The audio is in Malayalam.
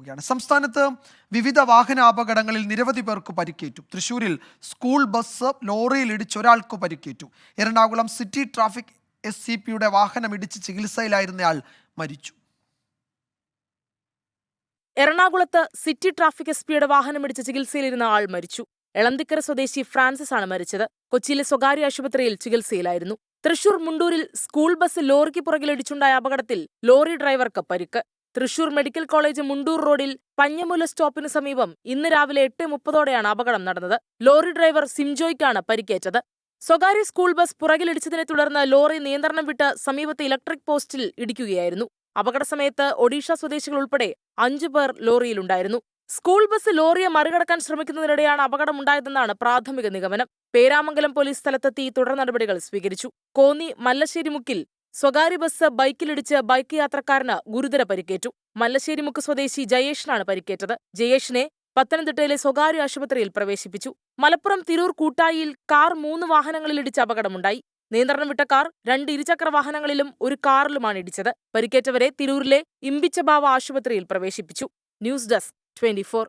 തുടരുകയാണ്. സംസ്ഥാനത്ത് വിവിധ വാഹനാപകടങ്ങളിൽ നിരവധി പേർക്ക് പരിക്കേറ്റു. തൃശൂരിൽ സ്കൂൾ ബസ് ലോറിയിൽ ഇടിച്ച് ഒരാൾക്ക് പരിക്കേറ്റു. എറണാകുളം സിറ്റി ട്രാഫിക് SCPയുടെ വാഹനം ഇടിച്ച് ചികിത്സയിലായിരുന്നയാൾ മരിച്ചു. എറണാകുളത്ത് സിറ്റി ട്രാഫിക് SPയുടെ വാഹനമിടിച്ച് ചികിത്സയിലിരുന്ന ആൾ മരിച്ചു. എളന്തിക്കര സ്വദേശി ഫ്രാൻസിസ് ആണ് മരിച്ചത്. കൊച്ചിയിലെ സ്വകാര്യ ആശുപത്രിയിൽ ചികിത്സയിലായിരുന്നു. തൃശൂർ മുണ്ടൂരിൽ സ്കൂൾ ബസ് ലോറിക്ക് പുറകിലിടിച്ചുണ്ടായ അപകടത്തിൽ ലോറി ഡ്രൈവർക്ക് പരിക്ക്. തൃശൂർ മെഡിക്കൽ കോളേജ് മുണ്ടൂർ റോഡിൽ പഞ്ഞമൂല സ്റ്റോപ്പിന് സമീപം ഇന്ന് രാവിലെ 8:30 അപകടം നടന്നത്. ലോറി ഡ്രൈവർ സിംജോയ്ക്കാണ് പരിക്കേറ്റത്. സ്വകാര്യ സ്കൂൾ ബസ് പുറകിലിടിച്ചതിനെ തുടർന്ന് ലോറി നിയന്ത്രണം വിട്ട് സമീപത്തെ ഇലക്ട്രിക് പോസ്റ്റിൽ ഇടിക്കുകയായിരുന്നു. അപകട സമയത്ത് ഒഡീഷ സ്വദേശികൾ ഉൾപ്പെടെ 5 പേർ ലോറിയിലുണ്ടായിരുന്നു. സ്കൂൾ ബസ് ലോറിയെ മറികടക്കാൻ ശ്രമിക്കുന്നതിനിടെയാണ് അപകടമുണ്ടായതെന്നാണ് പ്രാഥമിക നിഗമനം. പേരാമംഗലം പോലീസ് സ്ഥലത്തെത്തി തുടർ നടപടികൾ സ്വീകരിച്ചു. കോന്നി മല്ലശ്ശേരിമുക്കിൽ സ്വകാര്യ ബസ് ബൈക്കിലിടിച്ച് ബൈക്ക് യാത്രക്കാരന് ഗുരുതര പരിക്കേറ്റു. മല്ലശ്ശേരിമുക്ക് സ്വദേശി ജയേഷിനാണ് പരിക്കേറ്റത്. ജയേഷിനെ പത്തനംതിട്ടയിലെ സ്വകാര്യ ആശുപത്രിയിൽ പ്രവേശിപ്പിച്ചു. മലപ്പുറം തിരൂർ കൂട്ടായിയിൽ കാർ 3 വാഹനങ്ങളിലിടിച്ച് അപകടമുണ്ടായി. നിയന്ത്രണം വിട്ട കാർ 2 ഇരുചക്ര വാഹനങ്ങളിലും ഒരു കാറിലുമാണ് ഇടിച്ചത്. പരിക്കേറ്റവരെ തിരൂരിലെ ഇമ്പിച്ചബാവ ആശുപത്രിയിൽ പ്രവേശിപ്പിച്ചു. News desk 24.